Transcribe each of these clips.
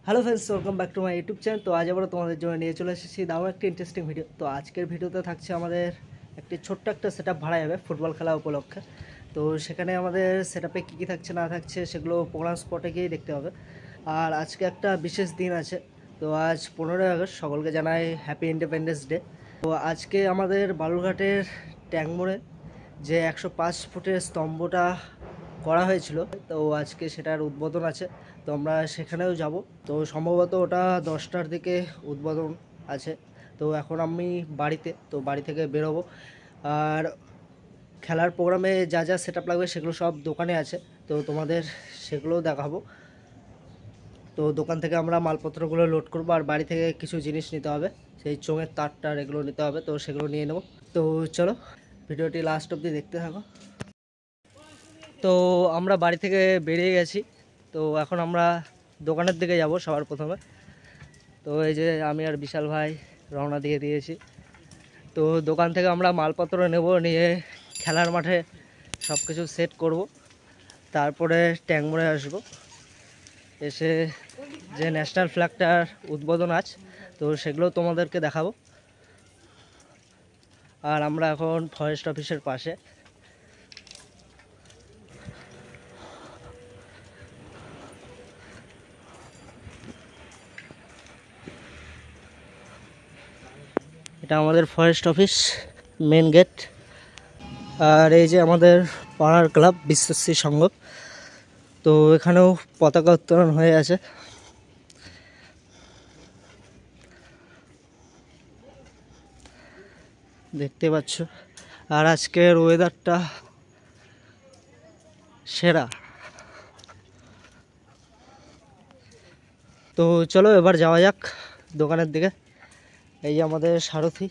Hello friends, welcome back to my YouTube channel. তো আজ আবার তোমাদের জন্য নিয়ে চলে এসেছি দারুণ একটি ইন্টারেস্টিং ভিডিও। তো আজকের ভিডিওতে থাকছে আমাদের একটি ছোট্ট একটা সেটআপ ভাড়া যাবে ফুটবল খেলা উপলক্ষে। তো সেখানে আমাদের সেটআপে কী কী থাকছে না থাকছে সেগুলো প্রোগ্রাম স্পটে গিয়েই দেখতে হবে। আর আজকে একটা বিশেষ দিন আছে। তো আজ 15ই আগস্ট, সকলকে জানাই হ্যাপি ইন্ডিপেন্ডেন্স ডে। তো আজকে আমাদের বালুরঘাটের ট্যাঙ্ক মোড়ে যে 105 ফুটের স্তম্ভটা করা হয়েছিল, তো আজকে সেটার উদ্বোধন আছে। তো আমরা সেখানেও যাব। তো সম্ভবত ওটা 10টার দিকে উদ্বোধন আছে। তো এখন আমি বাড়িতে, তো বাড়ি থেকে বেরোবো। আর খেলার প্রোগ্রামে যা যা সেটআপ লাগবে সেগুলো সব দোকানে আছে, তো তোমাদের সেগুলোও দেখাবো। তো দোকান থেকে আমরা মালপত্রগুলো লোড করবো, আর বাড়ি থেকে কিছু জিনিস নিতে হবে, সেই চোঙের তারটার এগুলো নিতে হবে, তো সেগুলো নিয়ে নেব। তো চলো ভিডিওটি লাস্ট অবধি দেখতে থাকো। তো আমরা বাড়ি থেকে বেরিয়ে গেছি। তো এখন আমরা দোকানের দিকে যাব সবার প্রথমে। তো এই যে আমি আর বিশাল ভাই রওনা দিয়ে দিয়েছি। তো দোকান থেকে আমরা মালপত্র নেব, নিয়ে খেলার মাঠে সব কিছু সেট করব, তারপরে ট্যাঙ্ক মোড়ে আসবো। এসে যে ন্যাশনাল ফ্ল্যাগটার উদ্বোধন আছে, তো সেগুলো তোমাদেরকে দেখাবো। আর আমরা এখন ফরেস্ট অফিসের পাশে। এটা আমাদের ফরেস্ট অফিস, মেন গেট। আর এই যে আমাদের পাড়ার ক্লাব বিশ্বশ্রী সংঘ, তো এখানেও পতাকা উত্তোলন হয়ে আছে। দেখতে পাচ্ছ। আর আজকের ওয়েদারটা সেরা। তো চলো এবার যাওয়া যাক দোকানের দিকে। এই যে আমাদের সারথি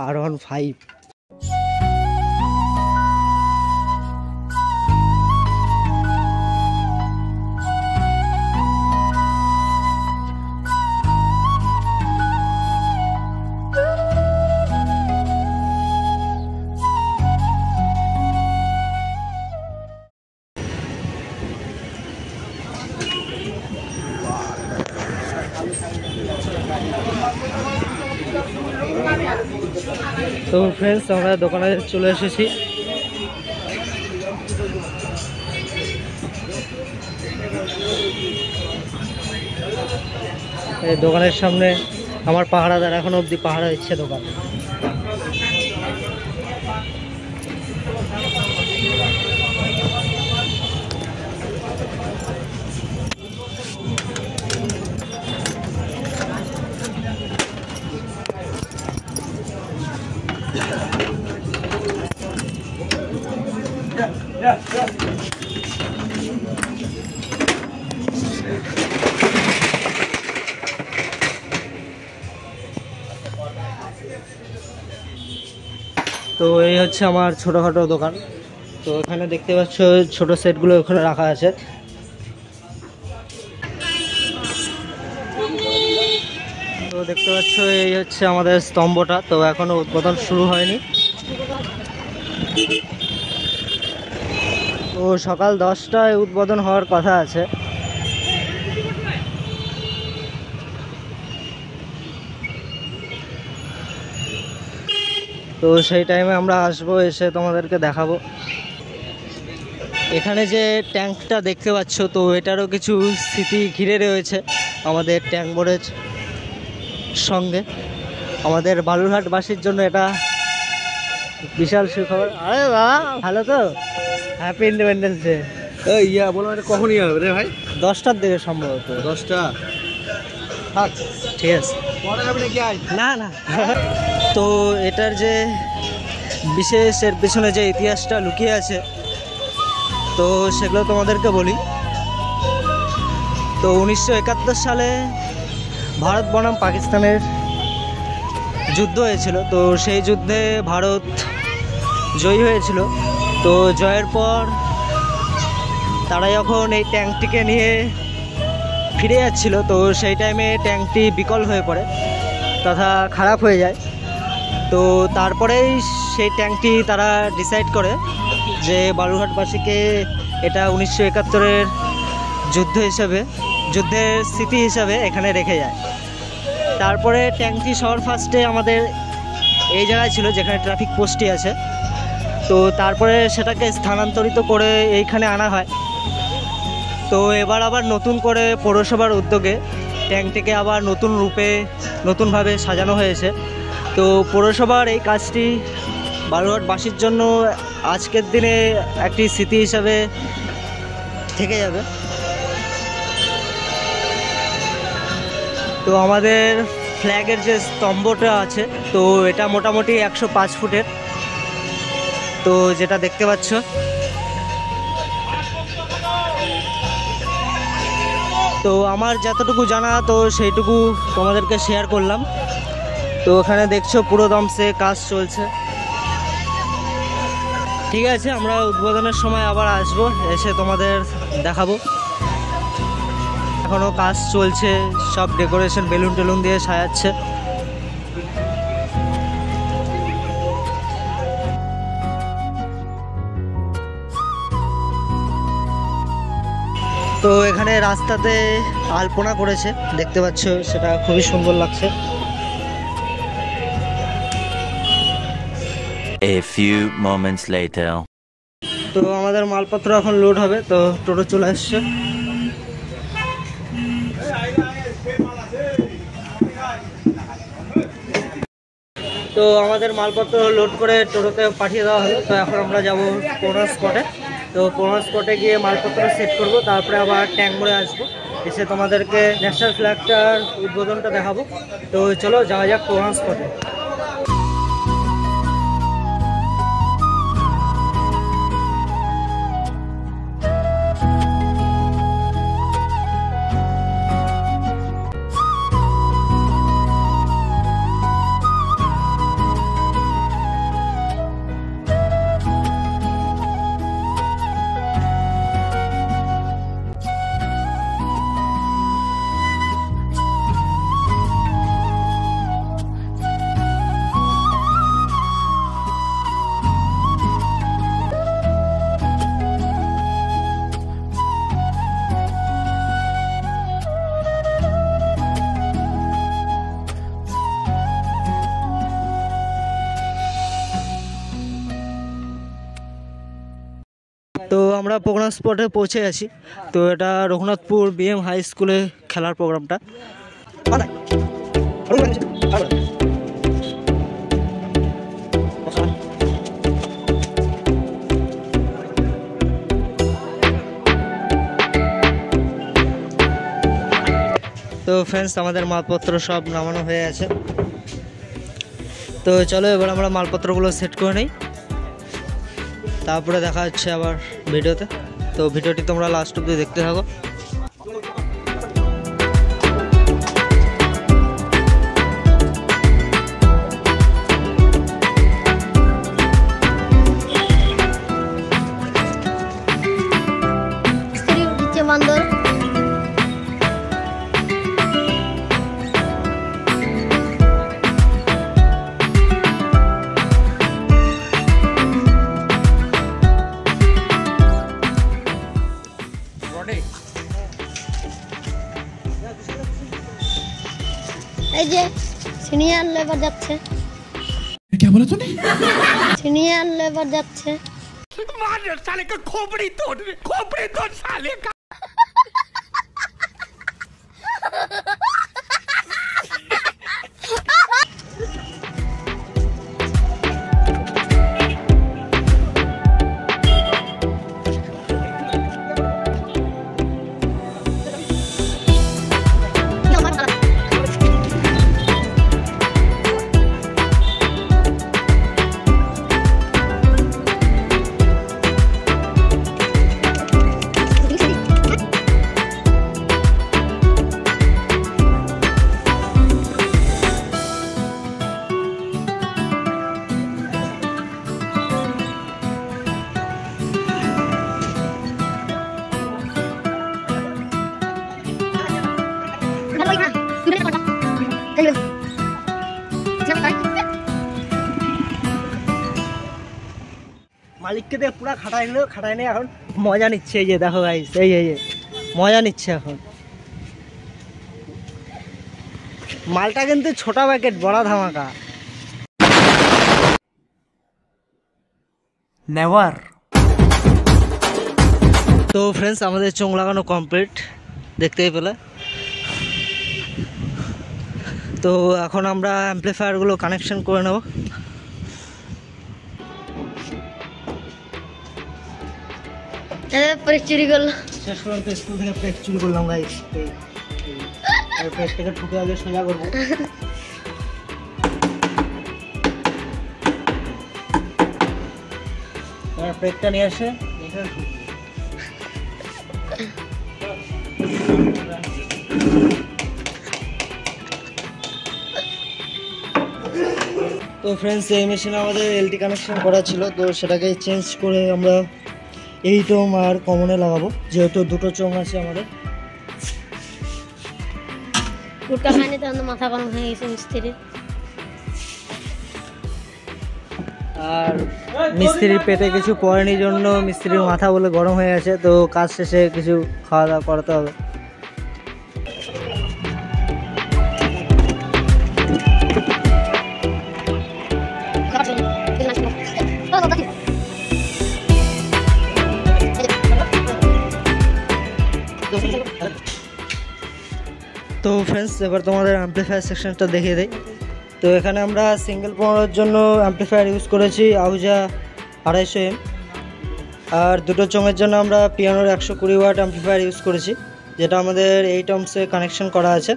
R15। তো ফ্রেন্ডস, আমরা দোকানে চলে এসেছি। এই দোকানের সামনে আমার পাহারাদার এখনো অবধি পাহারা দিচ্ছে দোকান। তো এই হচ্ছে আমার ছোটোখাটো দোকান। তো এখানে দেখতে পাচ্ছ ছোট সেটগুলো ওখানে রাখা আছে। তো দেখতে পাচ্ছ এই হচ্ছে আমাদের স্তম্ভটা, তো এখনো উদ্বোধন শুরু হয়নি। তো সকাল 10টায় উদ্বোধন হওয়ার কথা আছে। তো সেই টাইমে আমরা আসবো, এসে তোমাদেরকে দেখাবো। এখানে যে ট্যাঙ্কটা দেখতে পাচ্ছ, তো এটারও কিছু স্মৃতি ঘিরে রয়েছে আমাদের ট্যাঙ্ক বোর্ডের সঙ্গে। আমাদের বালুরঘাটবাসীর জন্য এটা বিশাল সুখবর। আরে বাহ, ভালো তো, হ্যাপি ইন্ডিপেন্ডেন্স ডে। ইয়া বলো, এটা কখন ইয়া হবে রে ভাই? 10টার দিকে সম্ভবত। 10টা। ঠিক আছে, পরে যাবে নাকি? আয় না না। তো এটার যে বিশেষ, এর পিছনে যে ইতিহাসটা লুকিয়ে আছে, তো সেগুলো তোমাদেরকে বলি। তো 1971 সালে ভারত বনাম পাকিস্তানের যুদ্ধ হয়েছিল। তো সেই যুদ্ধে ভারত জয়ী হয়েছিল। তো জয়ের পর তারা যখন এই ট্যাঙ্কটিকে নিয়ে ফিরে যাচ্ছিল, তো সেই টাইমে ট্যাঙ্কটি বিকল হয়ে পড়ে তথা খারাপ হয়ে যায়। তো তারপরেই সেই ট্যাঙ্কটি তারা ডিসাইড করে যে বালুরঘাটবাসীকে এটা 1971-এর যুদ্ধের স্মৃতি হিসাবে এখানে রেখে যায়। তারপরে ট্যাঙ্কটি সবার ফার্স্টে আমাদের এই জায়গায় ছিল যেখানে ট্রাফিক পোস্টটি আছে, তো তারপরে সেটাকে স্থানান্তরিত করে এইখানে আনা হয়। তো এবার আবার নতুন করে পৌরসভার উদ্যোগে ট্যাঙ্কটিকে আবার নতুন রূপে নতুনভাবে সাজানো হয়েছে। তো পৌরসভার এই কাজটি বালুরঘাটবাসীর জন্য আজকের দিনে একটি স্মৃতি হিসাবে থেকে যাবে। তো আমাদের ফ্ল্যাগের যে স্তম্ভটা আছে, তো এটা মোটামুটি 105 ফুটের, তো যেটা দেখতে পাচ্ছ। তো আমার যতটুকু জানা তো সেইটুকু তোমাদেরকে শেয়ার করলাম। তো ওখানে দেখছো পুরো দমসে কাজ চলছে। ঠিক আছে, আমরা উদ্বোধনের সময় আবার আসবো, এসে তোমাদের দেখাবো। এখনও কাজ চলছে, সব ডেকোরেশন বেলুন টেলুন দিয়ে সাজাচ্ছে। তো এখানে রাস্তাতে আলপনা করেছে, দেখতে পাচ্ছ, সেটা খুবই সুন্দর লাগছে। A few moments later. তো আমাদের মালপত্র এখন লোড হবে, তো টোটো চলে আসছে। তো আমাদের মালপত্র লোড করে টোটোতে পাঠিয়ে দেওয়া হলো। তো এখন আমরা যাব কোনা স্পটে। তো কোনা স্পটে গিয়ে মালপত্র সেট করব, তারপরে আবার ট্যাঙ্ক মোড়ে আসবো, এসে তোমাদেরকে ন্যাশনাল ফ্ল্যাগটার উদ্বোধনটা দেখাবো। তো চলো যাওয়া যাক কোনা স্পটে। তো আমরা প্রোগ্রাম স্পটে পৌঁছে গেছি। তো এটা রঘুনাথপুর বিএম হাই স্কুলে খেলার প্রোগ্রামটা। তো ফ্রেন্ডস, আমাদের মালপত্র সব নামানো হয়ে আছে। তো চলো এবার আমরা মালপত্রগুলো সেট করে নিই, তারপরে দেখা হচ্ছে আবার ভিডিওতে। তো ভিডিওটি তোমরা লাস্ট অবধি দেখতে থাকো। এই যে সিনিয়র লেবার যাচ্ছে। क्या बोला तूने? সিনিয়র লেবার যাচ্ছে। मार साले का खोपड़ी तोड़ साले का। মালিককে দিয়ে পুরো খাটাই নিয়ে এখন মজা নিচ্ছে। এই যে দেখো গাইস, এই মজা নিচ্ছে এখন। মালটা কিন্তু ছোট প্যাকেট, বড় ধামাকা। নেভার। তো ফ্রেন্ডস, আমাদের চোঙ লাগানো কমপ্লিট, দেখতেই পেলে। তো এখন আমরা অ্যাম্প্লিফায়ারগুলো কানেকশন করে নেব। চুরি করলো, শেষ পর্যন্ত স্কুল থেকে প্লেট চুরি করলাম গাইস। প্লেটটাকে ঠুকে আগে সোজা করবো। প্লেটটা নিয়ে আসে এখানে ঠুকবো। তো ফ্রেন্ডস, এই মেশিনে আমাদের এলটি কানেকশন করা ছিল, তো সেটাকে চেঞ্জ করে আমরা 8 ওহম আর কমনে লাগাবো, যেহেতু দুটো চোঙ আছে আমাদের। গুটকা খাইনি তো মাথা গরম হয়ে গেছে মিস্ত্রির। আর মিস্ত্রির পেটে কিছু পড়েনি জন্য মিস্ত্রির মাথা বলে গরম হয়ে গেছে, তো কাজ শেষে কিছু খাওয়া দাওয়া করাতে হবে। তো ফ্রেন্ডস, এবার তোমাদের অ্যাম্প্লিফায়ার সেকশনটা দেখিয়ে দেয়। তো এখানে আমরা সিঙ্গেল পনেরোর জন্য অ্যাম্প্লিফায়ার ইউজ করেছি আহুজা 250M, আর দুটো চোঙের জন্য আমরা পিয়ানোর 120 ওয়াট অ্যাম্প্লিফায়ার ইউজ করেছি, যেটা আমাদের 8 ohms কানেকশন করা আছে।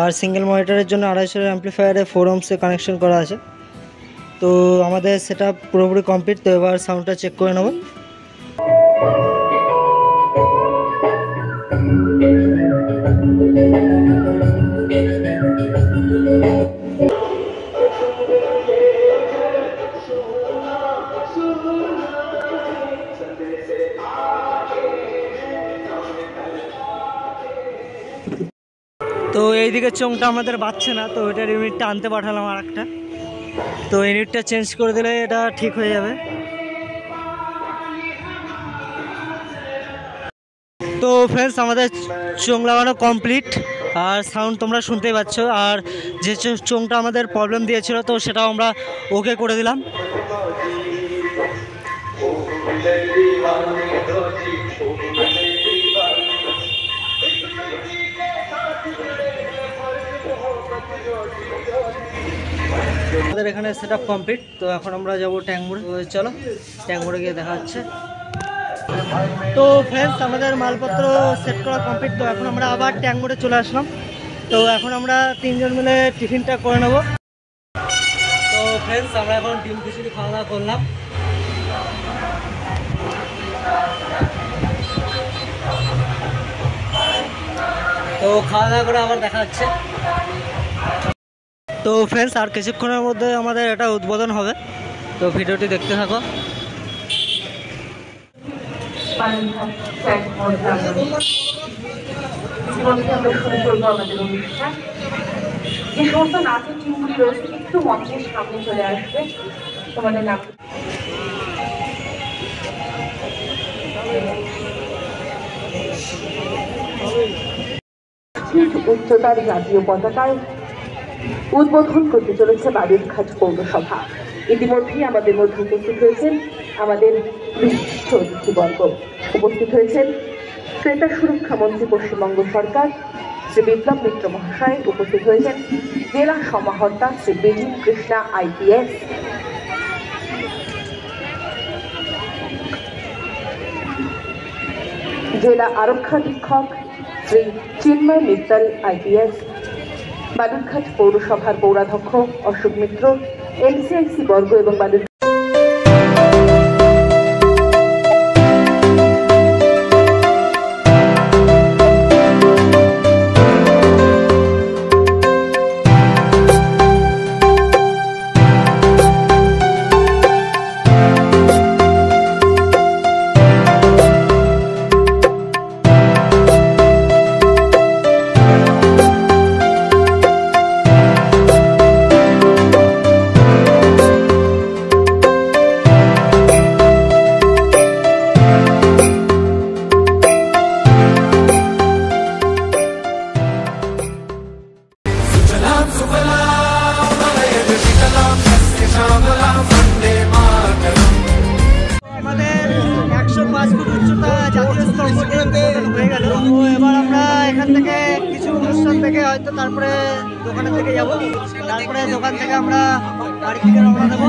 আর সিঙ্গেল মনিটরের জন্য 250 অ্যাম্প্লিফায়ারে 4 ohms কানেকশন করা আছে। তো আমাদের সেটা পুরোপুরি কমপ্লিট। তো এবার সাউন্ডটা চেক করে নেব। তো এইদিকে চোঙটা আমাদের বাজছে না, তো এটার ইউনিটটা আনতে পাঠালাম আর একটা। তো ইউনিটটা চেঞ্জ করে দিলে এটা ঠিক হয়ে যাবে। তো ফ্রেন্ডস, আমাদের চোঙ লাগানো কমপ্লিট, আর সাউন্ড তোমরা শুনতেই পাচ্ছ। আর যে চোঙটা আমাদের প্রবলেম দিয়েছিল, তো সেটাও আমরা ওকে করে দিলাম। আমাদের এখানে সেট আপ কমপ্লিট। তো এখন আমরা যাবো ট্যাঙ্ক মোড়ে। চলো ট্যাঙ্ক মোড়ে গিয়ে দেখা হচ্ছে। তো ফ্রেন্ডস, আমাদের মালপত্র সেট করা কমপ্লিট। তো এখন আমরা আবার ট্যাঙ্ক মোড়ে চলে আসলাম। তো এখন আমরা 3 জন মিলে টিফিনটা করে নেব। তো ফ্রেন্ডস, আমরা এখন ডিম খিচুড়ি খাওয়া দাওয়া করলাম। তো খাওয়া দাওয়া করে আবার দেখা হচ্ছে। তো ফ্রেন্ডস, আর কিছুক্ষণের মধ্যে আমাদের এটা উদ্বোধন হবে, তো ভিডিওটি দেখতে থাকো। যে সমস্ত নাচের টিমগুলি রয়েছে একটু মঞ্চের সামনে চলে আসবে। তোমাদের নাম উচ্চতার জাতীয় পতাকায় উদ্বোধন করতে চলেছে বালুরঘাট পৌরসভা। ইতিমধ্যেই আমাদের মধ্যে উপস্থিত হয়েছেন আমাদের বিশিষ্ট অতিথিবর্গ। উপস্থিত হয়েছেন ক্রেতা সুরক্ষা মন্ত্রী পশ্চিমবঙ্গ সরকার শ্রী বিপ্লব মিত্র মহাশয়। উপস্থিত হয়েছেন জেলা সমাহর্তা শ্রী বিজিন কৃষ্ণা IPS, জেলা আরক্ষাধীক্ষক শ্রী চিন্ময় মিত্তল IPS, বালুরঘাট পৌরসভার পৌরাধ্যক্ষ অশোক মিত্র, MCIC বর্গ এবং বালুরঘাট এবার আমরা এখান থেকে কিছু অনুষ্ঠান থেকে হয়তো তারপরে দোকানের থেকে যাব, তারপরে দোকান থেকে আমরা বাড়ি থেকে রওনা দেবো।